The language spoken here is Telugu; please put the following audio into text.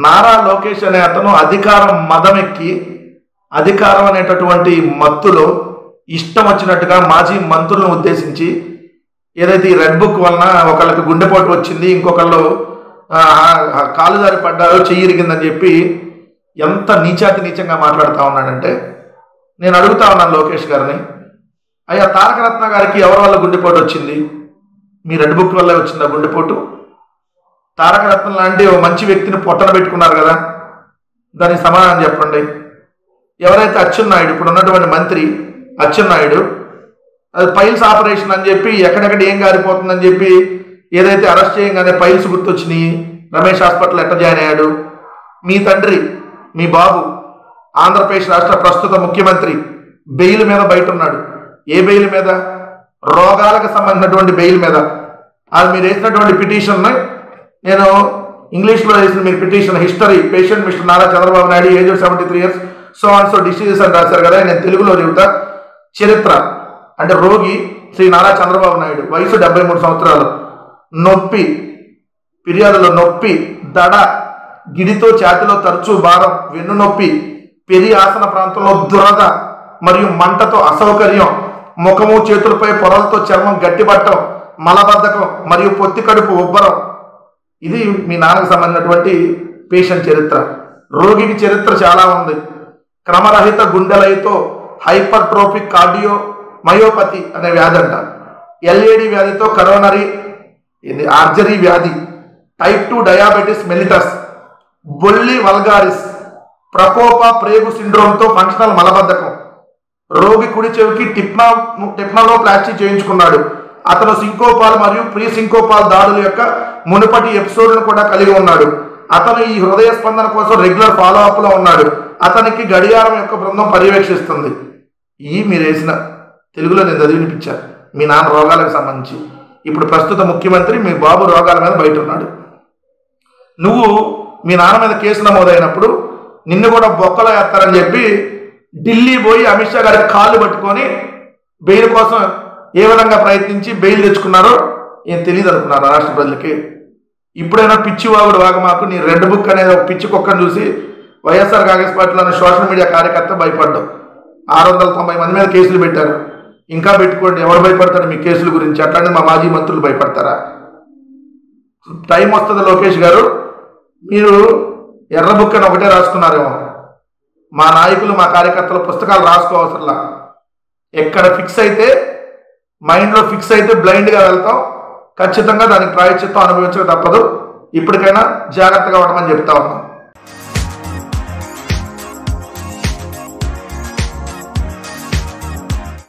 నారా లోకేష్ అనే అతను అధికారం మదమెక్కి అధికారం అనేటటువంటి మత్తులో ఇష్టం వచ్చినట్టుగా మాజీ మంత్రులను ఉద్దేశించి ఏదైతే ఈ రెడ్ బుక్ వలన ఒకళ్ళకి గుండెపోటు వచ్చింది, ఇంకొకళ్ళు కాలుదారి పడ్డారో, చెయ్యి ఇరిగిందని చెప్పి ఎంత నీచాతి నీచంగా మాట్లాడుతూ ఉన్నాడంటే, నేను అడుగుతా ఉన్నాను లోకేష్ గారిని, అయ్యా తారకరత్న గారికి ఎవరి వల్ల గుండెపోటు వచ్చింది? మీ రెడ్ బుక్ వల్లే వచ్చిందా గుండెపోటు? తారకరత్న లాంటి ఓ మంచి వ్యక్తిని పొట్టన పెట్టుకున్నారు కదా, దానికి సమాధానం చెప్పండి. ఎవరైతే అచ్చెన్నాయుడు, ఇప్పుడు ఉన్నటువంటి మంత్రి అచ్చెన్నాయుడు, అది పైల్స్ ఆపరేషన్ అని చెప్పి ఎక్కడెక్కడ ఏం గారిపోతుందని చెప్పి ఏదైతే అరెస్ట్ చేయగానే పైల్స్ గుర్తొచ్చినాయి, రమేష్ హాస్పిటల్ ఎట్ట జాయిన్ అయ్యాడు? మీ తండ్రి, మీ బాబు ఆంధ్రప్రదేశ్ రాష్ట్ర ప్రస్తుత ముఖ్యమంత్రి బెయిల్ మీద బయట ఉన్నాడు. ఏ బెయిల్ మీద? రోగాలకు సంబంధించినటువంటి బెయిల్ మీద. అది మీరు వేసినటువంటి పిటిషన్ని నేను ఇంగ్లీష్లో వేసిన మీరు petition history, patient mister Nara Chandrababu Naidu, age 73 years, so and so diseases అని రాశారు కదా. నేను తెలుగులో చెబుతా. చరిత్ర అంటే రోగి శ్రీ నారా చంద్రబాబు నాయుడు, వయసు 73 సంవత్సరాలు, నొప్పి, ఫిర్యాదులో నొప్పి, దడ, గిడితో ఛాతిలో తరచూ భారం, వెన్ను నొప్పి, పెరి ఆసన ప్రాంతంలో దురద మరియు మంటతో అసౌకర్యం, ముఖము చేతులపై పొరలతో చర్మం గట్టిపట్టం, మలబద్ధకం మరియు పొత్తి కడుపు ఉబ్బరం. ఇది మీ నాన్నకు సంబంధించినటువంటి పేషెంట్ చరిత్ర. రోగికి చరిత్ర చాలా ఉంది. క్రమరహిత గుండెలైతో హైపర్ట్రోఫిక్ కార్డియో మయోపతి అనే వ్యాధి అంట, ఎల్ఏడి వ్యాధితో కరోనరీ ఆర్జరీ వ్యాధి, టైప్ 2 డయాబెటిస్ మెలిటస్, బొల్లి వల్గారిస్, ప్రకోప ప్రేగు సిండ్రోమ్తో ఫంక్షనల్ మలబద్ధకం. రోగి కుడి చెవికి టిప్నాలో ప్లాస్టిక్ చేయించుకున్నాడు. అతను సింకోపాల్ మరియు ప్రీ సింకోపాల్ దాడుల యొక్క మునుపటి ఎపిసోడ్ను కూడా కలిగి ఉన్నాడు. అతను ఈ హృదయ స్పందన కోసం రెగ్యులర్ ఫాలో అప్ లో ఉన్నాడు. అతనికి గడియారం యొక్క బృందం పర్యవేక్షిస్తుంది. ఈ మీరు వేసిన తెలుగులో నేను చదివి వినిపించాను మీ నాన్న రోగాలకు సంబంధించి. ఇప్పుడు ప్రస్తుత ముఖ్యమంత్రి మీ బాబు రోగాల మీద బయట ఉన్నాడు. నువ్వు మీ నాన్న మీద కేసు నమోదైనప్పుడు నిన్ను కూడా బొక్కలో వేస్తారని చెప్పి ఢిల్లీ పోయి అమిత్ షా గారికి కాళ్ళు పట్టుకొని బెయిల్ కోసం ఏ విధంగా ప్రయత్నించి బెయిల్ తెచ్చుకున్నారో ఏం తెలియదు అనుకున్నారు రాష్ట్ర ప్రజలకి. ఇప్పుడైనా పిచ్చివాగుడు వాగమాకు. నీ రెడ్ బుక్ అనేది ఒక పిచ్చి కుక్కను చూసి వైఎస్ఆర్ కాంగ్రెస్ పార్టీలోని సోషల్ మీడియా కార్యకర్త భయపడ్డావు. 690 మంది మీద కేసులు పెట్టారు. ఇంకా పెట్టుకోండి, ఎవరు భయపడతారు మీ కేసుల గురించి? అట్లాంటి మా మాజీ మంత్రులు భయపడతారా? టైం వస్తుంది లోకేష్ గారు, మీరు ఎర్ర బుక్ అని ఒకటే రాసుకున్నారేమో. మా నాయకులు మా కార్యకర్తలు పుస్తకాలు రాసుకోవసరంలా. ఎక్కడ ఫిక్స్ అయితే మైండ్లో ఫిక్స్ అయితే బ్లైండ్గా వెళ్తాం. ఖచ్చితంగా దానికి ప్రాయశ్చిత్తం అనుభవించక తప్పదు. ఇప్పటికైనా జాగ్రత్తగా ఉండమని చెప్తా ఉన్నాం.